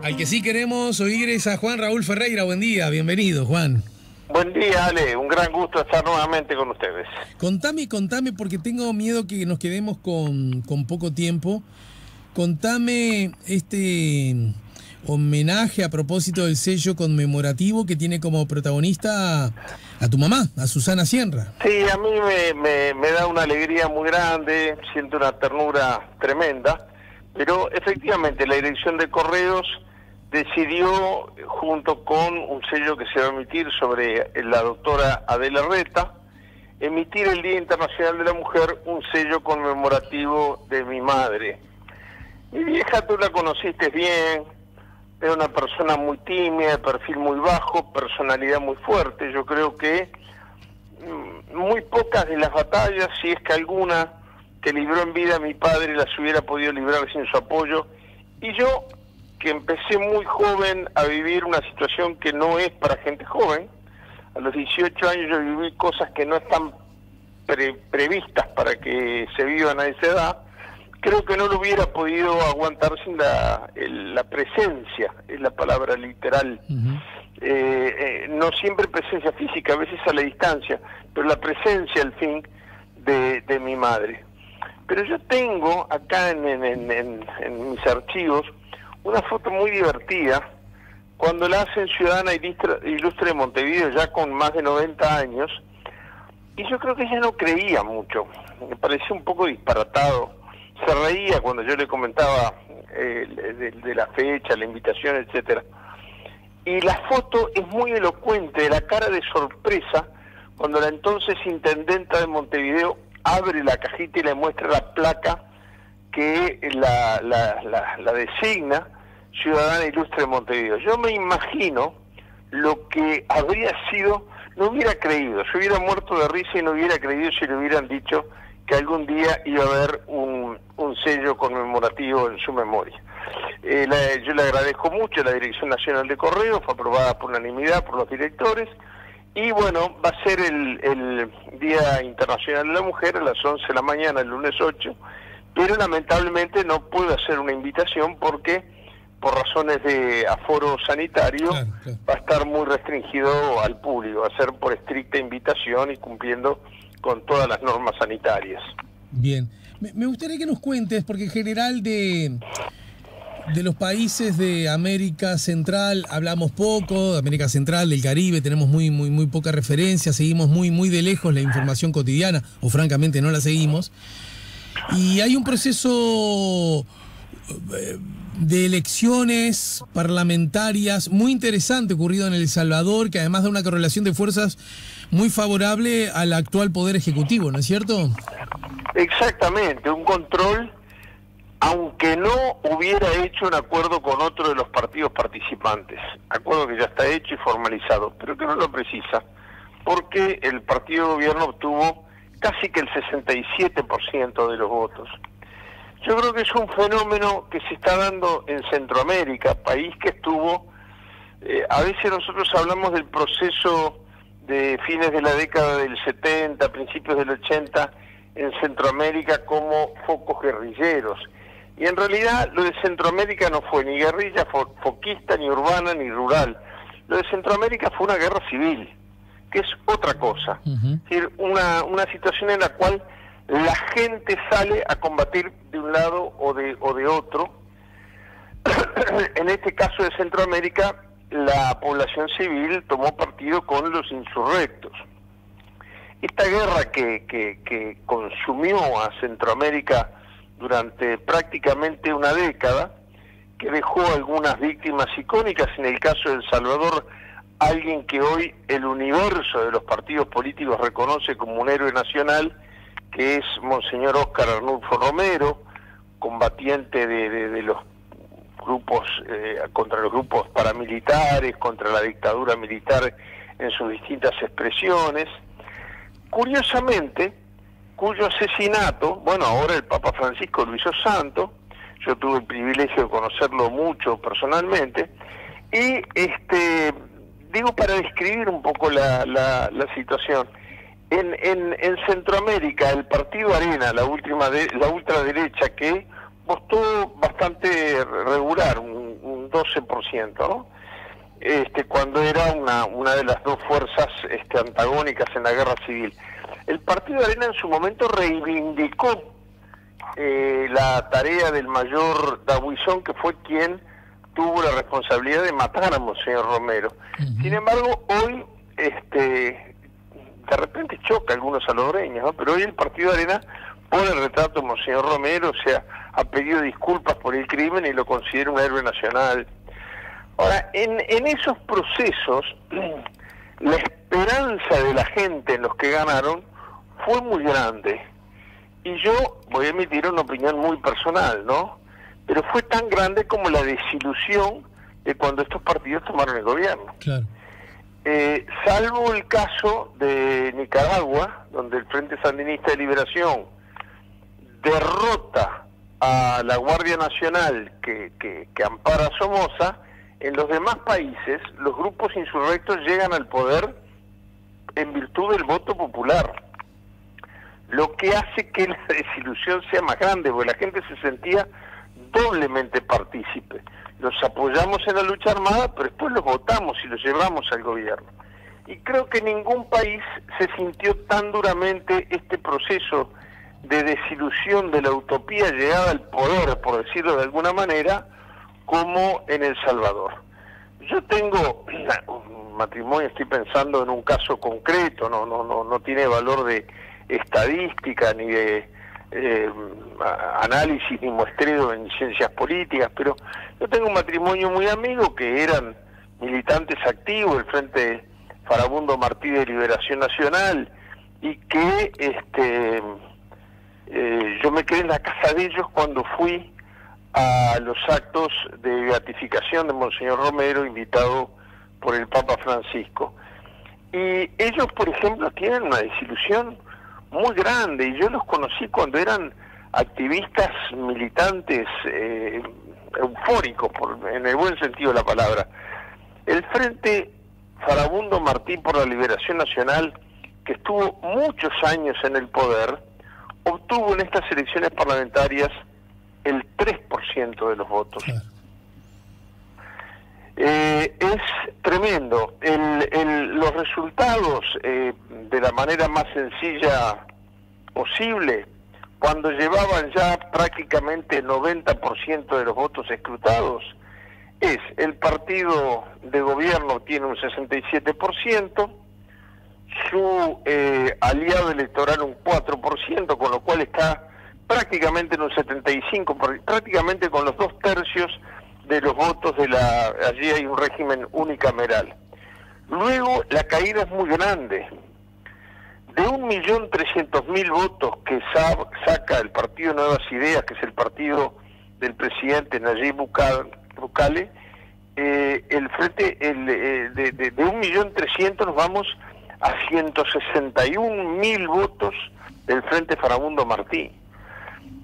Al que sí queremos oír es a Juan Raúl Ferreira. Buen día, bienvenido, Juan. Buen día, Ale. Un gran gusto estar nuevamente con ustedes. Contame, porque tengo miedo que nos quedemos con poco tiempo. Contame este homenaje a propósito del sello conmemorativo que tiene como protagonista a tu mamá, a Susana Sierra. Sí, a mí me da una alegría muy grande, siento una ternura tremenda, pero efectivamente la Dirección de Correos decidió, junto con un sello que se va a emitir sobre la doctora Adela Reta, emitir el Día Internacional de la Mujer un sello conmemorativo de mi madre. Mi vieja, tú la conociste bien, es una persona muy tímida, de perfil muy bajo, personalidad muy fuerte. Yo creo que muy pocas de las batallas, si es que alguna, que libró en vida mi padre, las hubiera podido librar sin su apoyo. Y yo, que empecé muy joven a vivir una situación que no es para gente joven, a los 18 años yo viví cosas que no están previstas para que se vivan a esa edad. Creo que no lo hubiera podido aguantar sin la presencia, es la palabra literal. No siempre presencia física, a veces a la distancia, pero la presencia, al fin, de mi madre. Pero yo tengo acá en mis archivos una foto muy divertida, cuando la hacen ciudadana ilustre de Montevideo, ya con más de 90 años, y yo creo que ella no creía mucho, me parecía un poco disparatado. Se reía cuando yo le comentaba de la fecha, la invitación, etcétera. Y la foto es muy elocuente de la cara de sorpresa cuando la entonces intendenta de Montevideo abre la cajita y le muestra la placa que la designa ciudadana ilustre de Montevideo. Yo me imagino lo que habría sido, no hubiera creído, se hubiera muerto de risa y no hubiera creído si le hubieran dicho que algún día iba a haber un sello conmemorativo en su memoria. Yo le agradezco mucho a la Dirección Nacional de Correos, fue aprobada por unanimidad por los directores, y bueno, va a ser el Día Internacional de la Mujer a las 11 de la mañana, el lunes 8, pero lamentablemente no puedo hacer una invitación porque, por razones de aforo sanitario, claro. Va a estar muy restringido al público, va a ser por estricta invitación y cumpliendo con todas las normas sanitarias. Bien. Me gustaría que nos cuentes, porque en general de los países de América Central hablamos poco, de América Central, del Caribe, tenemos muy poca referencia, seguimos muy de lejos la información cotidiana, o francamente no la seguimos. Y hay un proceso de elecciones parlamentarias muy interesante ocurrido en El Salvador, que además da una correlación de fuerzas muy favorable al actual Poder Ejecutivo, ¿no es cierto? Exactamente, un control, aunque no hubiera hecho un acuerdo con otro de los partidos participantes, acuerdo que ya está hecho y formalizado, pero que no lo precisa, porque el partido de gobierno obtuvo casi que el 67% de los votos. Yo creo que es un fenómeno que se está dando en Centroamérica, país que estuvo, a veces nosotros hablamos del proceso de fines de la década del 70, principios del 80, en Centroamérica como focos guerrilleros. Y en realidad lo de Centroamérica no fue ni guerrilla foquista, ni urbana, ni rural. Lo de Centroamérica fue una guerra civil, que es otra cosa. Es decir, una situación en la cual la gente sale a combatir de un lado o de otro. En este caso de Centroamérica, la población civil tomó partido con los insurrectos. Esta guerra que consumió a Centroamérica durante prácticamente una década, que dejó algunas víctimas icónicas, en el caso de El Salvador, alguien que hoy el universo de los partidos políticos reconoce como un héroe nacional, que es Monseñor Óscar Arnulfo Romero, combatiente de los grupos, contra los grupos paramilitares, contra la dictadura militar en sus distintas expresiones. Curiosamente, cuyo asesinato, bueno, ahora el Papa Francisco lo hizo santo, yo tuve el privilegio de conocerlo mucho personalmente, y digo para describir un poco la situación. En Centroamérica, el partido Arena, la ultraderecha, que votó bastante regular, un un 12%, ¿no? Cuando era una de las dos fuerzas antagónicas en la guerra civil. El Partido Arena en su momento reivindicó la tarea del mayor Dabuizón, que fue quien tuvo la responsabilidad de matar a Monseñor Romero. Sin embargo, hoy, de repente choca a algunos salobreños, ¿no? Pero hoy el Partido Arena pone el retrato de Monseñor Romero, o sea, ha pedido disculpas por el crimen y lo considera un héroe nacional. Ahora, en esos procesos, la esperanza de la gente en los que ganaron fue muy grande. Y yo voy a emitir una opinión muy personal, ¿no? Pero fue tan grande como la desilusión de cuando estos partidos tomaron el gobierno. Claro. Salvo el caso de Nicaragua, donde el Frente Sandinista de Liberación derrota a la Guardia Nacional que ampara a Somoza, en los demás países los grupos insurrectos llegan al poder en virtud del voto popular, lo que hace que la desilusión sea más grande, porque la gente se sentía doblemente partícipe. Los apoyamos en la lucha armada, pero después los votamos y los llevamos al gobierno. Y creo que ningún país se sintió tan duramente este proceso de desilusión de la utopía llegada al poder, por decirlo de alguna manera, como en El Salvador. Yo tengo un matrimonio, estoy pensando en un caso concreto, no tiene valor de estadística ni de análisis ni muestreo en ciencias políticas, pero yo tengo un matrimonio muy amigo que eran militantes activos del Frente Farabundo Martí de Liberación Nacional y que yo me quedé en la casa de ellos cuando fui a los actos de beatificación de Monseñor Romero, invitado por el Papa Francisco. Y ellos, por ejemplo, tienen una desilusión muy grande, y yo los conocí cuando eran activistas militantes eufóricos, en el buen sentido de la palabra. El Frente Farabundo Martí por la Liberación Nacional, que estuvo muchos años en el poder, obtuvo en estas elecciones parlamentarias el 3% de los votos. Claro. Es tremendo. Los resultados, de la manera más sencilla posible, cuando llevaban ya prácticamente el 90% de los votos escrutados, es el partido de gobierno tiene un 67%, su aliado electoral un 4%, con lo cual está prácticamente en un 75%, prácticamente con los 2/3 de los votos allí hay un régimen unicameral. Luego la caída es muy grande. De 1.300.000 votos que saca el partido Nuevas Ideas, que es el partido del presidente Nayib Bukele, el frente de 1.300.000 nos vamos a 161.000 votos del Frente Farabundo Martí.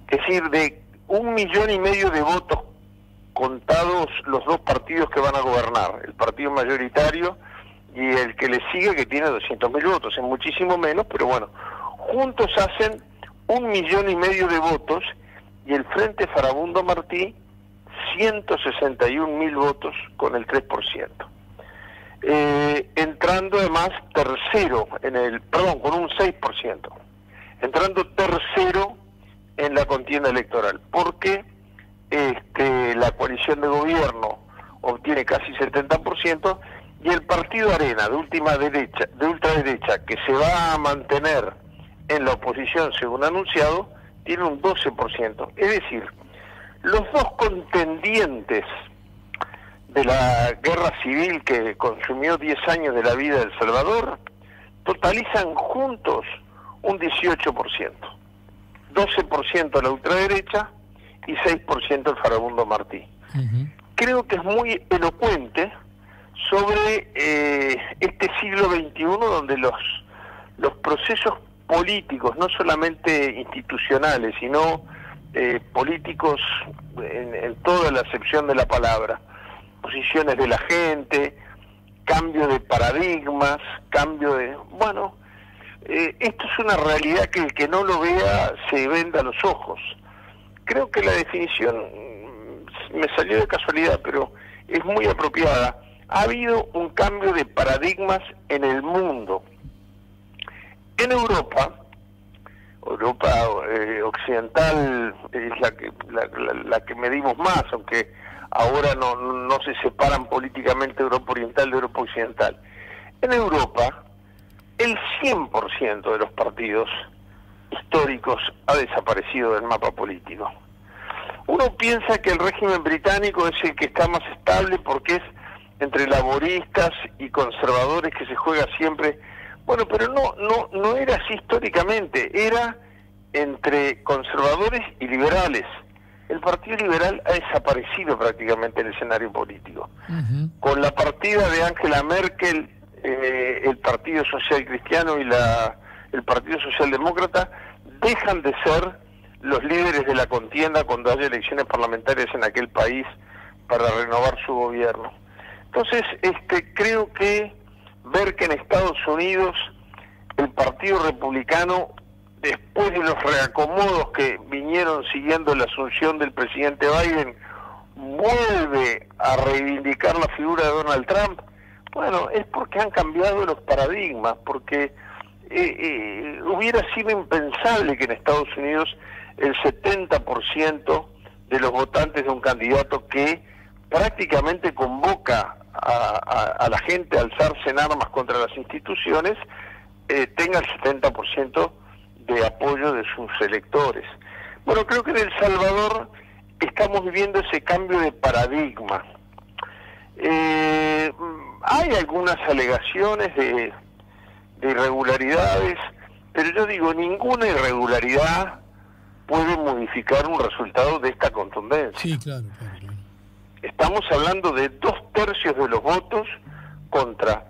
Es decir, de 1,5 millones de votos contados los dos partidos que van a gobernar, el partido mayoritario y el que le sigue, que tiene 200.000 votos, es muchísimo menos, pero bueno, juntos hacen 1,5 millones de votos, y el Frente Farabundo Martí 161.000 votos con el 3%. Entrando además tercero con un 6%, entrando tercero en la contienda electoral, porque la coalición de gobierno obtiene casi 70%, y el Partido Arena de ultraderecha, que se va a mantener en la oposición según anunciado, tiene un 12%. Es decir, los dos contendientes de la guerra civil que consumió 10 años de la vida de El Salvador totalizan juntos un 18%. 12% la ultraderecha y 6% el Farabundo Martí. Creo que es muy elocuente sobre este siglo XXI, donde los procesos políticos, no solamente institucionales, sino políticos en toda la acepción de la palabra, posiciones de la gente, cambio de paradigmas, cambio de... Bueno, esto es una realidad que el que no lo vea se venda los ojos. Creo que la definición me salió de casualidad, pero es muy apropiada. Ha habido un cambio de paradigmas en el mundo. En Europa occidental es la que medimos más, aunque ahora no se separan políticamente Europa Oriental de Europa Occidental. En Europa, el 100% de los partidos históricos ha desaparecido del mapa político. Uno piensa que el régimen británico es el que está más estable porque es entre laboristas y conservadores que se juega siempre. Bueno, pero no era así históricamente, era entre conservadores y liberales. El Partido Liberal ha desaparecido prácticamente del escenario político. Con la partida de Angela Merkel, el Partido Social Cristiano y el Partido Socialdemócrata dejan de ser los líderes de la contienda cuando haya elecciones parlamentarias en aquel país para renovar su gobierno. Entonces, creo que ver que en Estados Unidos el Partido Republicano, después de los reacomodos que vinieron siguiendo la asunción del presidente Biden, vuelve a reivindicar la figura de Donald Trump. Bueno, es porque han cambiado los paradigmas, porque hubiera sido impensable que en Estados Unidos el 70% de los votantes de un candidato que prácticamente convoca a la gente a alzarse en armas contra las instituciones tenga el 70% de apoyo de sus electores. Bueno, creo que en El Salvador estamos viviendo ese cambio de paradigma. Hay algunas alegaciones de irregularidades, pero yo digo, ninguna irregularidad puede modificar un resultado de esta contundencia. Sí, claro. Estamos hablando de 2/3 de los votos contra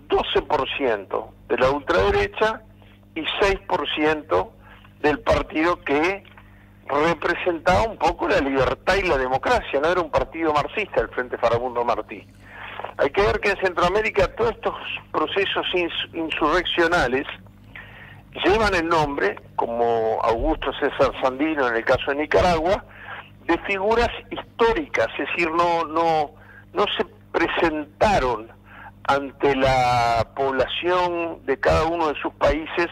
12% de la ultraderecha y 6% del partido que representaba un poco la libertad y la democracia. No era un partido marxista, el Frente Farabundo Martí. Hay que ver que en Centroamérica todos estos procesos insurreccionales llevan el nombre, como Augusto César Sandino en el caso de Nicaragua, de figuras históricas, es decir, no se presentaron ante la población de cada uno de sus países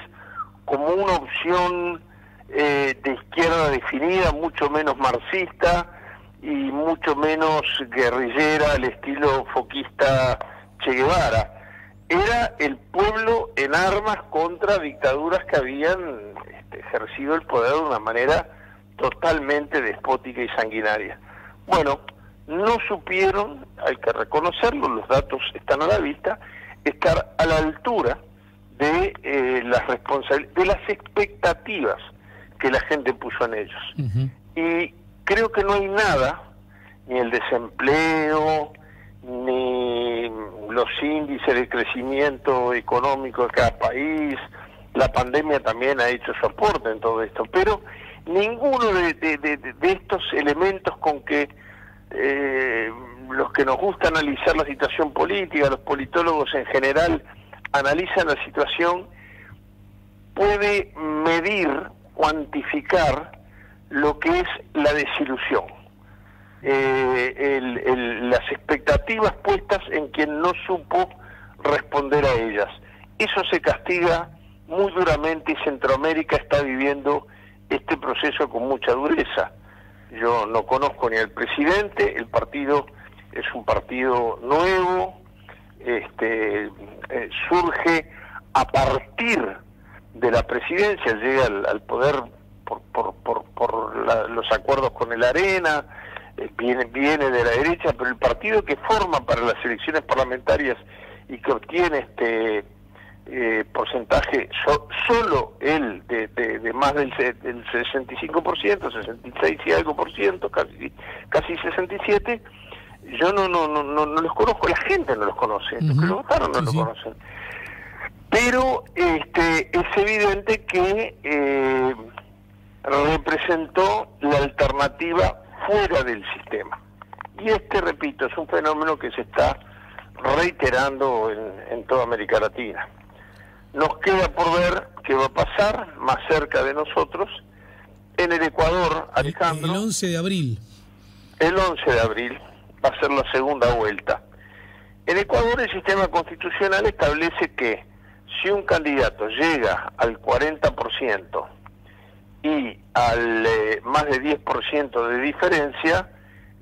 como una opción de izquierda definida, mucho menos marxista y mucho menos guerrillera al estilo foquista Che Guevara. Era el pueblo en armas contra dictaduras que habían ejercido el poder de una manera totalmente despótica y sanguinaria. Bueno, no supieron, hay que reconocerlo, los datos están a la vista, estar a la altura de de las expectativas que la gente puso en ellos. Y creo que no hay nada, ni el desempleo, ni los índices de crecimiento económico de cada país, la pandemia también ha hecho su aporte en todo esto, pero ninguno de estos elementos con que los que nos gusta analizar la situación política, los politólogos en general analizan la situación, puede medir, cuantificar lo que es la desilusión, las expectativas puestas en quien no supo responder a ellas. Eso se castiga muy duramente y Centroamérica está viviendo este proceso con mucha dureza. Yo no conozco ni al presidente, el partido es un partido nuevo, surge a partir de la presidencia, llega al poder por los acuerdos con el Arena, viene de la derecha, pero el partido que forma para las elecciones parlamentarias y que obtiene porcentaje, solo él, de más del 65%, 66 y algo por ciento, casi 67, yo no los conozco, la gente no los conoce, los que lo votaron no los conocen. Pero es evidente que representó la alternativa fuera del sistema. Y repito, es un fenómeno que se está reiterando en toda América Latina. Nos queda por ver qué va a pasar más cerca de nosotros en el Ecuador, Alejandro. El 11 de abril. El 11 de abril. va a ser la segunda vuelta. En Ecuador el sistema constitucional establece que si un candidato llega al 40% y al más de 10% de diferencia,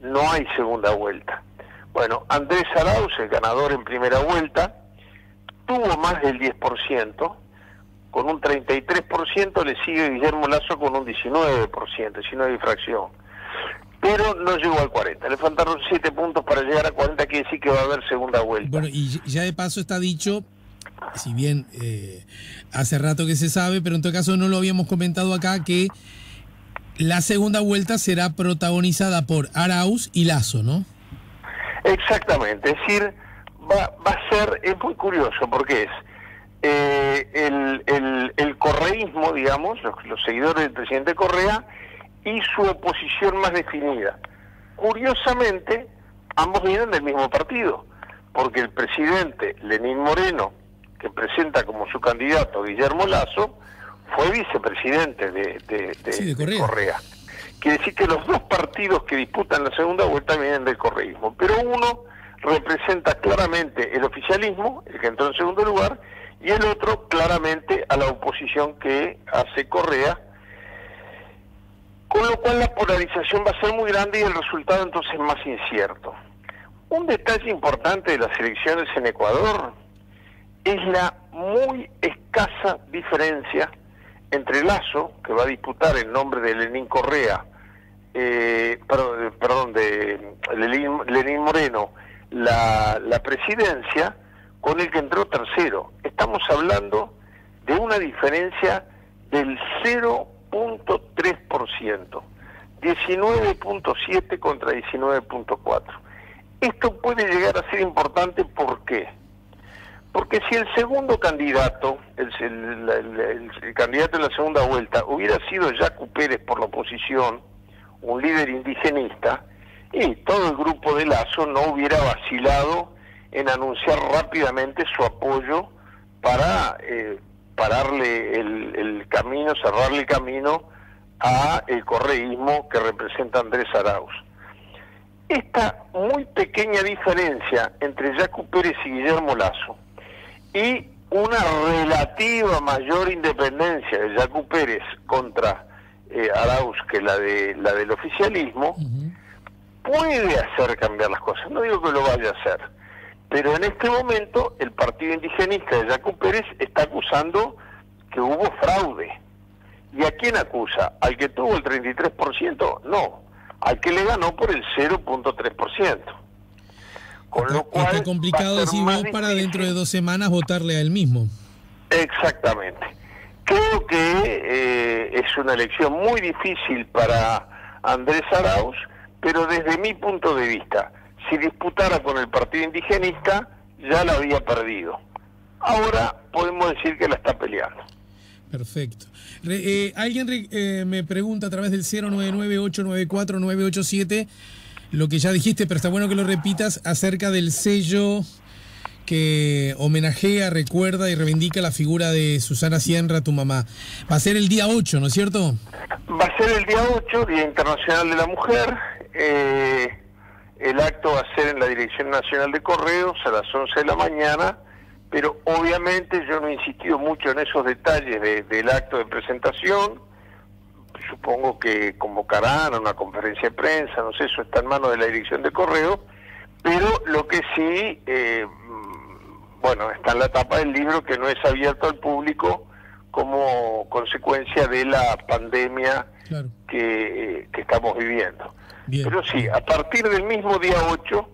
no hay segunda vuelta. Bueno, Andrés Arauz, el ganador en primera vuelta, tuvo más del 10%, con un 33% le sigue Guillermo Lasso con un 19%, si no hay fracción. Pero no llegó al 40, le faltaron 7 puntos para llegar a 40, quiere decir que va a haber segunda vuelta. Bueno, y ya de paso está dicho, si bien hace rato que se sabe, pero en todo caso no lo habíamos comentado acá, que la segunda vuelta será protagonizada por Arauz y Lasso, ¿no? Exactamente, es decir, va a ser, es muy curioso porque es el correísmo, digamos, los seguidores del presidente Correa y su oposición más definida. Curiosamente, ambos vienen del mismo partido, porque el presidente Lenín Moreno, que presenta como su candidato Guillermo Lasso, fue vicepresidente de Correa. Quiere decir que los dos partidos que disputan la segunda vuelta vienen del correísmo, pero uno representa claramente el oficialismo, el que entró en segundo lugar, y el otro claramente a la oposición que hace Correa, con lo cual la polarización va a ser muy grande y el resultado entonces más incierto. Un detalle importante de las elecciones en Ecuador es la muy escasa diferencia entre Lasso, que va a disputar en nombre de Lenín Correa, de Lenín Moreno, la presidencia, con el que entró tercero. Estamos hablando de una diferencia del 0.3%, 19.7 contra 19.4. Esto puede llegar a ser importante, ¿por qué? Porque si el segundo candidato, el candidato en la segunda vuelta, hubiera sido Yacu Pérez por la oposición, un líder indigenista, y todo el grupo de Lasso no hubiera vacilado en anunciar rápidamente su apoyo para pararle el camino, cerrarle el camino a el correísmo que representa Andrés Arauz. Esta muy pequeña diferencia entre Yacu Pérez y Guillermo Lasso y una relativa mayor independencia de Yacu Pérez contra Arauz que la del oficialismo, puede hacer cambiar las cosas. No digo que lo vaya a hacer, pero en este momento el partido indigenista de Yacu Pérez está acusando que hubo fraude. ¿Y a quién acusa? ¿Al que tuvo el 33%? No, al que le ganó por el 0.3%. Con lo cual está complicado, decir vos, para dentro de 2 semanas votarle a él mismo. Exactamente. Creo que es una elección muy difícil para Andrés Arauz, pero desde mi punto de vista, si disputara con el partido indigenista, ya la había perdido. Ahora podemos decir que la está peleando. Perfecto. Alguien me pregunta a través del 099-894-987 lo que ya dijiste, pero está bueno que lo repitas, acerca del sello que homenajea, recuerda y reivindica la figura de Susana Sierra, tu mamá. Va a ser el día 8, ¿no es cierto? Va a ser el día 8, Día Internacional de la Mujer. El acto va a ser en la Dirección Nacional de Correos a las 11 de la mañana, pero obviamente yo no he insistido mucho en esos detalles del acto de presentación. Supongo que convocarán a una conferencia de prensa, no sé, eso está en manos de la Dirección de Correos, pero lo que sí, está en la tapa del libro, que no es abierto al público como consecuencia de la pandemia, claro, que estamos viviendo. Bien. Pero sí, a partir del mismo día 8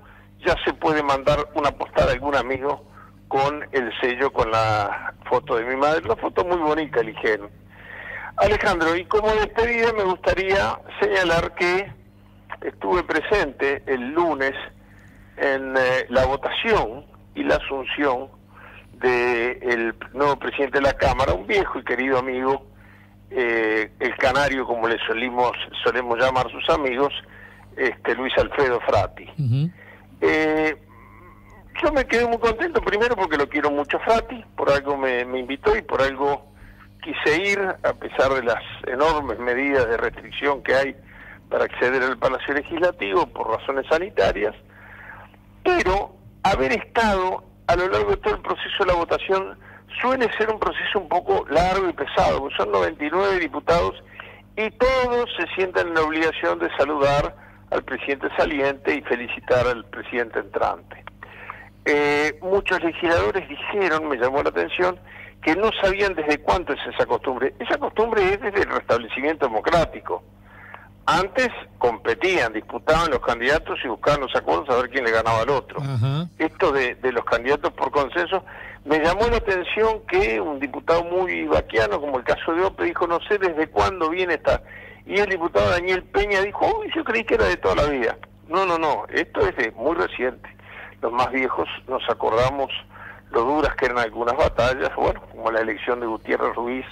ya se puede mandar una postal a algún amigo con el sello, con la foto de mi madre, una foto muy bonita eligieron. Alejandro, y como despedida me gustaría señalar que estuve presente el lunes en la votación y la asunción del nuevo presidente de la Cámara, un viejo y querido amigo, el canario, como le solemos llamar sus amigos, Luis Alfredo Frati. Yo me quedé muy contento, primero porque lo quiero mucho Frati, por algo me invitó y por algo quise ir, a pesar de las enormes medidas de restricción que hay para acceder al Palacio Legislativo por razones sanitarias. pero haber estado a lo largo de todo el proceso de la votación suele ser un proceso un poco largo y pesado, porque son 99 diputados y todos se sienten en la obligación de saludar al presidente saliente y felicitar al presidente entrante. Muchos legisladores dijeron, me llamó la atención, que no sabían desde cuánto es esa costumbre. Esa costumbre es desde el restablecimiento democrático. Antes competían, disputaban los candidatos y buscaban los acuerdos a ver quién le ganaba al otro. Ajá. Esto de los candidatos por consenso, me llamó la atención que un diputado muy vaquiano, como el caso de Ope, dijo, no sé desde cuándo viene esta... Y el diputado Daniel Peña dijo, uy, yo creí que era de toda la vida. No, esto es de muy reciente. Los más viejos nos acordamos lo duras que eran algunas batallas, bueno, como la elección de Gutiérrez Ruiz,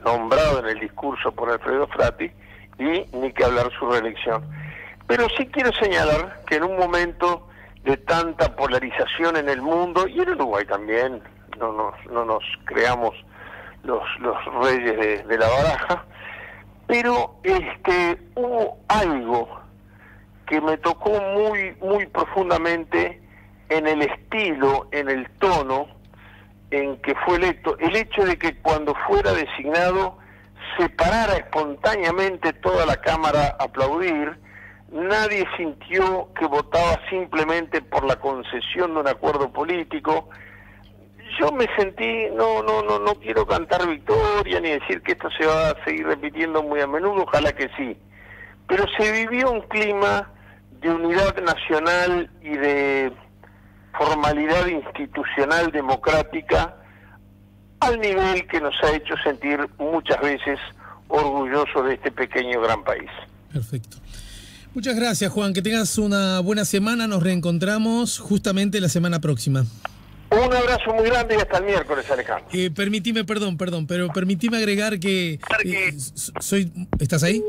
nombrado en el discurso por Alfredo Frati, y ni que hablar su reelección. Pero sí quiero señalar que en un momento de tanta polarización en el mundo, y en Uruguay también, no nos creamos los reyes de la baraja, pero hubo algo que me tocó muy profundamente en el estilo, en el tono en que fue electo, el hecho de que cuando fuera designado se parara espontáneamente toda la Cámara a aplaudir, nadie sintió que votaba simplemente por la concesión de un acuerdo político. Yo me sentí, no quiero cantar victoria ni decir que esto se va a seguir repitiendo muy a menudo, ojalá que sí, pero se vivió un clima de unidad nacional y de formalidad institucional democrática al nivel que nos ha hecho sentir muchas veces orgullosos de este pequeño gran país. Perfecto. Muchas gracias, Juan. Que tengas una buena semana. Nos reencontramos justamente la semana próxima. Un abrazo muy grande y hasta el miércoles, Alejandro. Perdón, pero permitime agregar que soy... ¿Estás ahí?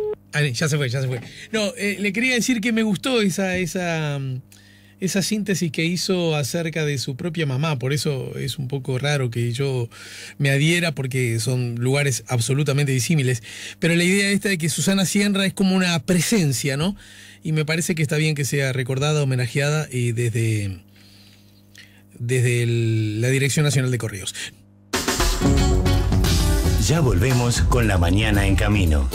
Ya se fue. No, le quería decir que me gustó esa síntesis que hizo acerca de su propia mamá. Por eso es un poco raro que yo me adhiera, porque son lugares absolutamente disímiles. Pero la idea esta de que Susana Sierra es como una presencia, ¿no? Y me parece que está bien que sea recordada, homenajeada y desde la Dirección Nacional de Correos. Ya volvemos con La Mañana en Camino.